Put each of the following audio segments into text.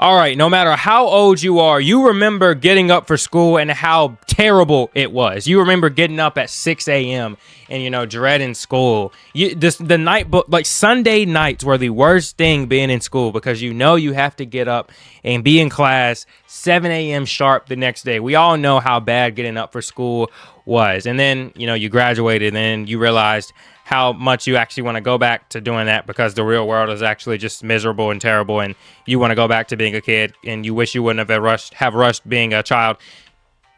All right, no matter how old you are, you remember getting up for school and how terrible it was. You remember getting up at 6 a.m. and, you know, dreading school. The night, like Sunday nights were the worst thing being in school because you know you have to get up and be in class 7 a.m. sharp the next day. We all know how bad getting up for school was. And then, you know, you graduated and then you realized how much you actually want to go back to doing that because the real world is actually just miserable and terrible, and you want to go back to being a kid and you wish you wouldn't have rushed being a child.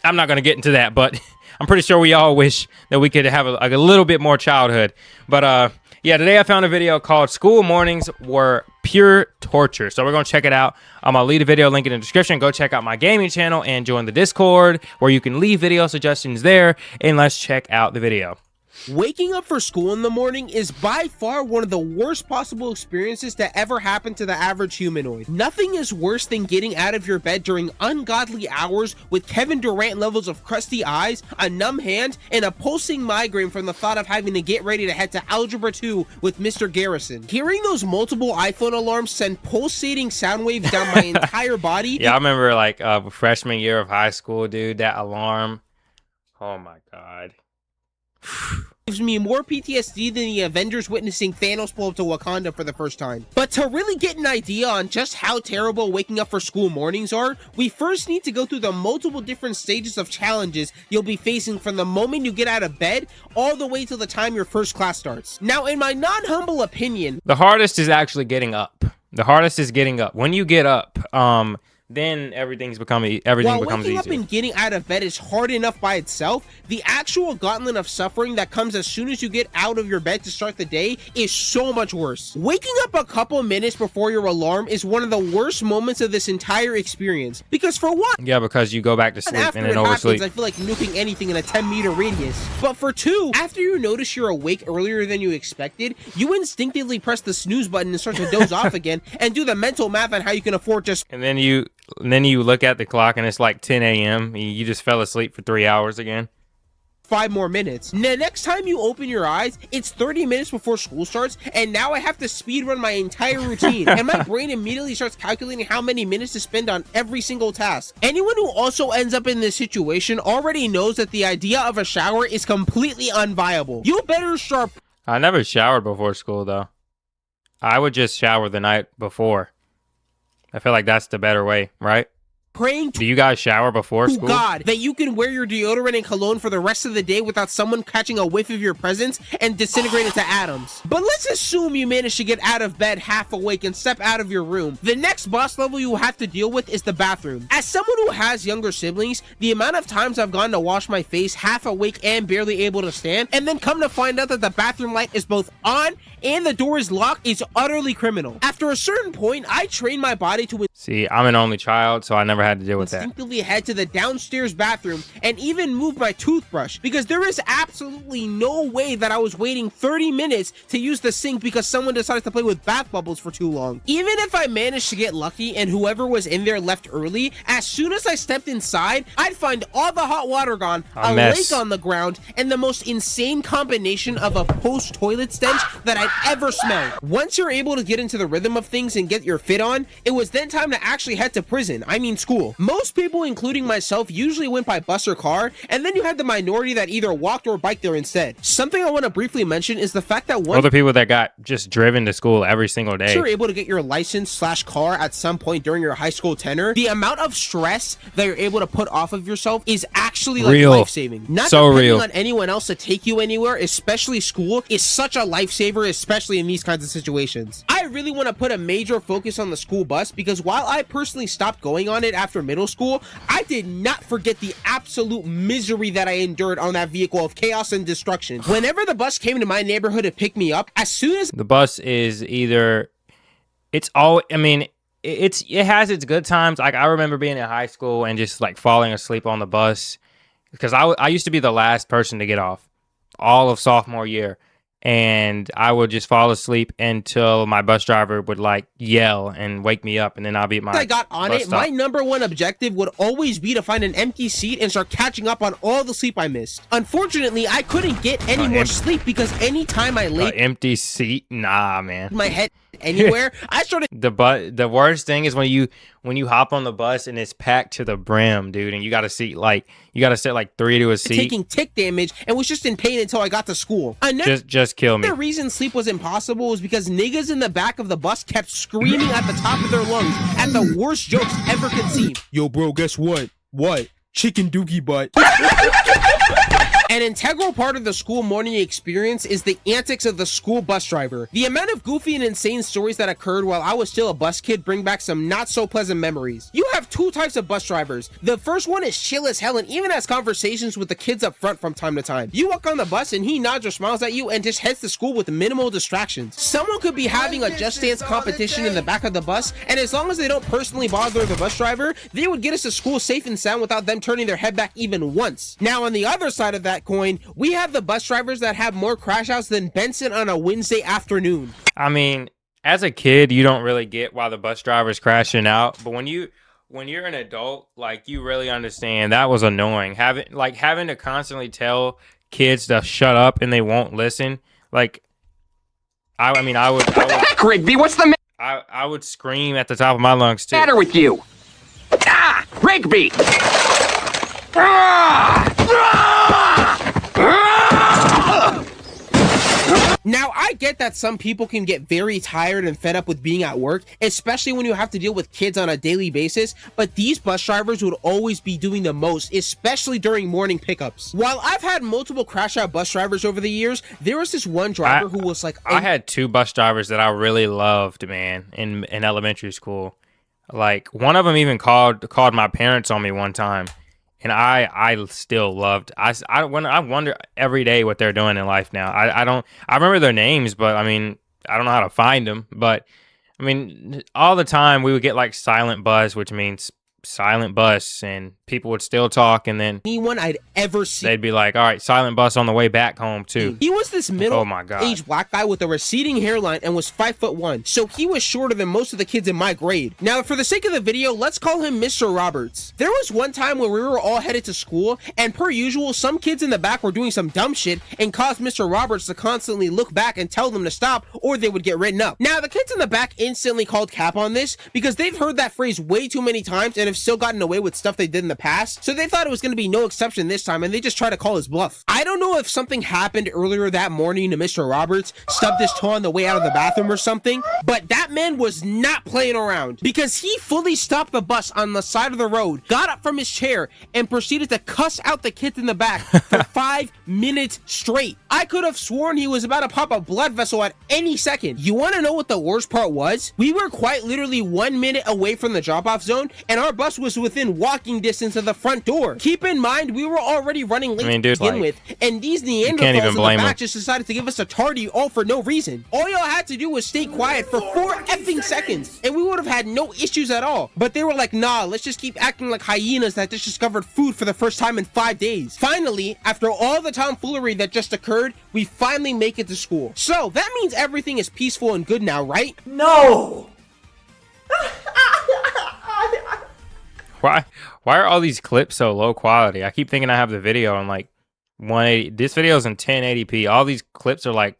I'm not going to get into that, but I'm pretty sure we all wish that we could have a little bit more childhood. But yeah, today I found a video called School Mornings Were Pure Torture. So we're going to check it out. I'm going to leave the video link in the description. Go check out my gaming channel and join the Discord where you can leave video suggestions there. And let's check out the video. Waking up for school in the morning is by far one of the worst possible experiences to ever happen to the average humanoid. Nothing is worse than getting out of your bed during ungodly hours with Kevin Durant levels of crusty eyes, a numb hand, and a pulsing migraine from the thought of having to get ready to head to Algebra 2 with Mr. Garrison. Hearing those multiple iPhone alarms send pulsating sound waves down my entire body. Yeah, I remember like freshman year of high school, dude, that alarm. Oh my God. Gives me more PTSD than the Avengers witnessing Thanos pull up to Wakanda for the first time. But to really get an idea on just how terrible waking up for school mornings are, we first need to go through the multiple different stages of challenges you'll be facing from the moment you get out of bed all the way till the time your first class starts. Now, in my non-humble opinion, the hardest is actually getting up. The hardest is getting up. When you get up, then everything becomes easier. While waking up and getting out of bed is hard enough by itself, the actual gauntlet of suffering that comes as soon as you get out of your bed to start the day is so much worse. Waking up a couple minutes before your alarm is one of the worst moments of this entire experience. Because for one, yeah, because you go back to sleep and then oversleep. I feel like nuking anything in a 10-meter radius. But for two, after you notice you're awake earlier than you expected, you instinctively press the snooze button and start to doze off again and do the mental math on how you can afford to... And then you look at the clock and it's like 10 a.m. You just fell asleep for 3 hours again. 5 more minutes. Now, next time you open your eyes, it's 30 minutes before school starts, and now I have to speed run my entire routine, and my brain immediately starts calculating how many minutes to spend on every single task. Anyone who also ends up in this situation already knows that the idea of a shower is completely unviable. You better start... I never showered before school, though. I would just shower the night before. I feel like that's the better way, right? Praying to Do you guys shower before school? God that you can wear your deodorant and cologne for the rest of the day without someone catching a whiff of your presence and disintegrate into atoms. But let's assume you manage to get out of bed half awake and step out of your room. The next boss level you have to deal with is the bathroom. As someone who has younger siblings, the amount of times I've gone to wash my face half awake and barely able to stand, and then come to find out that the bathroom light is both on and the door is locked, is utterly criminal. After a certain point, I train my body to... See, I'm an only child, so I never had to deal with that. Instinctively head to the downstairs bathroom and even move my toothbrush, because there is absolutely no way that I was waiting 30 minutes to use the sink because someone decided to play with bath bubbles for too long. Even if I managed to get lucky and whoever was in there left early, as soon as I stepped inside, I'd find all the hot water gone, a lake on the ground, and the most insane combination of a post-toilet stench that I'd ever smelled. Once you're able to get into the rhythm of things and get your fit on, it was then time to actually head to prison. I mean school. Most people, including myself, usually went by bus or car, and then you had the minority that either walked or biked there instead. Something I want to briefly mention is the fact that other people that got just driven to school every single day. You're able to get your license/car at some point during your high school tenure. The amount of stress that you're able to put off of yourself is actually like life-saving. Not so depending real on anyone else to take you anywhere, especially school, is such a lifesaver, especially in these kinds of situations. I really want to put a major focus on the school bus because while I personally stopped going on it after middle school, I did not forget the absolute misery that I endured on that vehicle of chaos and destruction. Whenever the bus came to my neighborhood to pick me up, as soon as the bus is either, it's all, I mean, it has its good times. Like I remember being in high school and just like falling asleep on the bus because I used to be the last person to get off all of sophomore year. And I would just fall asleep until my bus driver would like yell and wake me up, and then I'll be at my I got on it. My number one objective would always be to find an empty seat and start catching up on all the sleep I missed. Unfortunately, I couldn't get any more sleep because anytime I lay empty seat, nah, man. My head anywhere. I started The worst thing is when you hop on the bus and it's packed to the brim, dude, and you got to sit like 3 to a seat. taking tick damage and was just in pain until I got to school. Just kill me. The reason sleep was impossible was because niggas in the back of the bus kept screaming at the top of their lungs at the worst jokes ever conceived. Yo, bro, guess what? What? Chicken dookie butt. An integral part of the school morning experience is the antics of the school bus driver. The amount of goofy and insane stories that occurred while I was still a bus kid bring back some not so pleasant memories. You have two types of bus drivers. The first one is chill as hell and even has conversations with the kids up front from time to time. You walk on the bus and he nods or smiles at you and just heads to school with minimal distractions. Someone could be having a Just Dance competition in the back of the bus, and as long as they don't personally bother the bus driver, they would get us to school safe and sound without them turning their head back even once. Now on the other side of that coin, we have the bus drivers that have more crash outs than Benson on a Wednesday afternoon. I mean, as a kid, you don't really get why the bus driver's crashing out, but when you're an adult, like, you really understand that was annoying. Having to constantly tell kids to shut up and they won't listen. Like, I would Heck, Rigby, what's the I would scream at the top of my lungs too. matter with you? Ah, Rigby! Ah! Now, I get that some people can get very tired and fed up with being at work, especially when you have to deal with kids on a daily basis, but these bus drivers would always be doing the most, especially during morning pickups. While I've had multiple crash out bus drivers over the years, there was this one driver who was like... I had two bus drivers that I really loved, man, in elementary school. Like, one of them even called my parents on me one time. And I still loved. I wonder every day what they're doing in life now. I remember their names, but I mean, I don't know how to find them. But I mean, all the time we would get like silent buzz, which means silent bus, and people would still talk, and then anyone I'd ever seen, they'd be like, all right, silent bus on the way back home too. He was this middle-aged black guy with a receding hairline and was 5'1", so he was shorter than most of the kids in my grade. Now, for the sake of the video, let's call him Mr. Roberts. There was one time when we were all headed to school, and per usual, some kids in the back were doing some dumb shit and caused Mr. Roberts to constantly look back and tell them to stop, or they would get written up. Now, the kids in the back instantly called cap on this because they've heard that phrase way too many times and have still gotten away with stuff they did in the past, so they thought it was going to be no exception this time, and they just tried to call his bluff. I don't know if something happened earlier that morning to Mr. Roberts, stubbed his toe on the way out of the bathroom or something, but that man was not playing around because he fully stopped the bus on the side of the road, got up from his chair, and proceeded to cuss out the kids in the back for 5 minutes straight. I could have sworn he was about to pop a blood vessel at any second. You want to know what the worst part was? We were quite literally 1 minute away from the drop-off zone, and our bus was within walking distance of the front door. Keep in mind, we were already running late to begin with, and these Neanderthals in the back just decided to give us a tardy all for no reason. All y'all had to do was stay quiet for 4 effing seconds, and we would have had no issues at all. But they were like, nah, let's just keep acting like hyenas that just discovered food for the first time in 5 days. Finally, after all the tomfoolery that just occurred, we finally make it to school. So that means everything is peaceful and good now, right? No! Why are all these clips so low quality? I keep thinking I have the video on like 180. This video is in 1080p. All these clips are like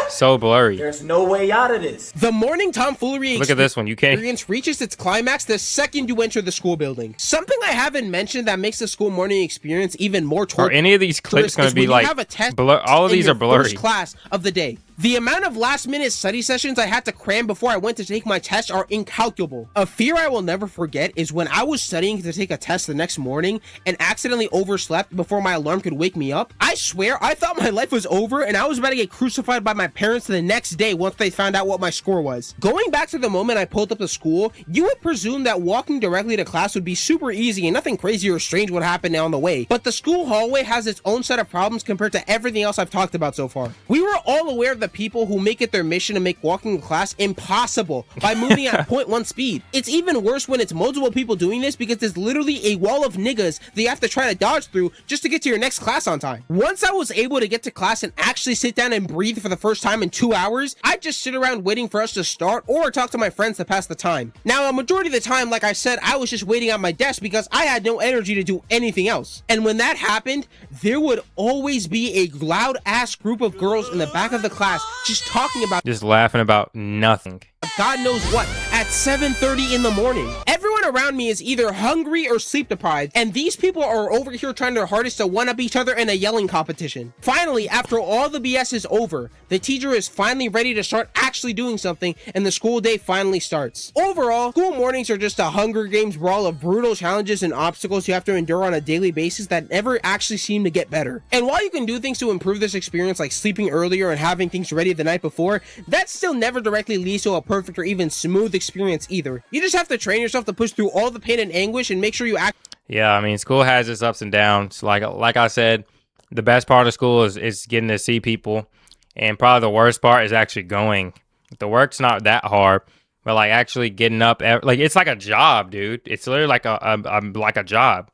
so blurry. There's no way out of this. The morning tomfoolery Look at this one. You can't. Experience reaches its climax the second you enter the school building. Something I haven't mentioned that makes the school morning experience even more torturous. Are any of these clips going to be like blur? All of these are blurry. First class of the day. The amount of last-minute study sessions I had to cram before I went to take my test are incalculable. A fear I will never forget is when I was studying to take a test the next morning and accidentally overslept before my alarm could wake me up. I swear, I thought my life was over and I was about to get crucified by my parents the next day once they found out what my score was. Going back to the moment I pulled up to school, you would presume that walking directly to class would be super easy and nothing crazy or strange would happen on the way. But the school hallway has its own set of problems compared to everything else I've talked about so far. We were all aware of the people who make it their mission to make walking to class impossible by moving at 0.1 speed. It's even worse when it's multiple people doing this because there's literally a wall of niggas that you have to try to dodge through just to get to your next class on time. Once I was able to get to class and actually sit down and breathe for the first time in 2 hours, I'd just sit around waiting for us to start or talk to my friends to pass the time. Now, a majority of the time, like I said, I was just waiting at my desk because I had no energy to do anything else. And when that happened, there would always be a loud ass group of girls in the back of the class class just talking about Just laughing about nothing. God knows what at 7:30 in the morning. Everyone around me is either hungry or sleep deprived, and these people are over here trying their hardest to one-up each other in a yelling competition. Finally, after all the BS is over, the teacher is finally ready to start actually doing something, and the school day finally starts. Overall, school mornings are just a Hunger Games brawl of brutal challenges and obstacles you have to endure on a daily basis that never actually seem to get better. And while you can do things to improve this experience, like sleeping earlier and having things ready the night before, that still never directly leads to a perfect or even smooth experience either. You just have to train yourself to push through all the pain and anguish and make sure you act. Yeah, I mean, school has its ups and downs. Like I said, the best part of school is getting to see people, and probably the worst part is actually going. The work's not that hard, but like actually getting up, like it's like a job, dude. It's literally like a job.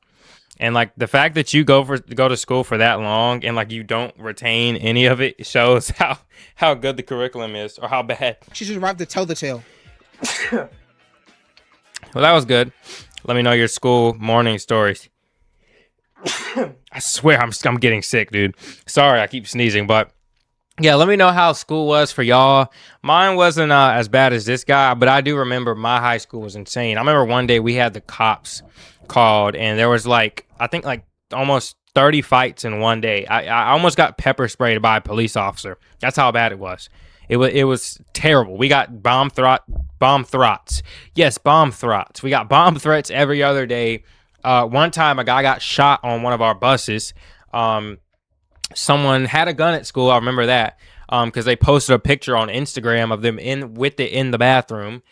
And like the fact that you go to school for that long and like you don't retain any of it shows how good the curriculum is, or how bad. She should arrive to tell the tale. Well, that was good. Let me know your school morning stories. I swear I'm getting sick, dude. Sorry, I keep sneezing, but yeah, let me know how school was for y'all. Mine wasn't as bad as this guy, but I do remember my high school was insane. I remember one day we had the cops called, and there was like, I think like almost 30 fights in one day. I almost got pepper sprayed by a police officer. That's how bad it was. It was terrible. We got bomb threats. Yes, bomb threats. We got bomb threats every other day. One time a guy got shot on one of our buses. Someone had a gun at school. I remember that because they posted a picture on Instagram of them in the bathroom.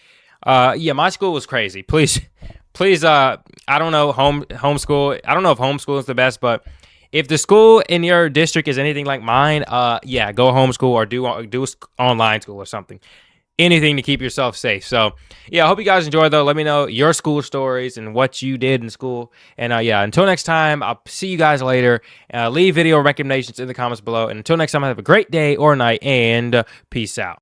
Yeah, my school was crazy. Please, I don't know homeschool. I don't know if homeschool is the best, but if the school in your district is anything like mine, yeah, go homeschool or do online school or something. Anything to keep yourself safe. So yeah, I hope you guys enjoyed though. Let me know your school stories and what you did in school. And yeah, until next time, I'll see you guys later. Leave video recommendations in the comments below. And until next time, have a great day or night, and peace out.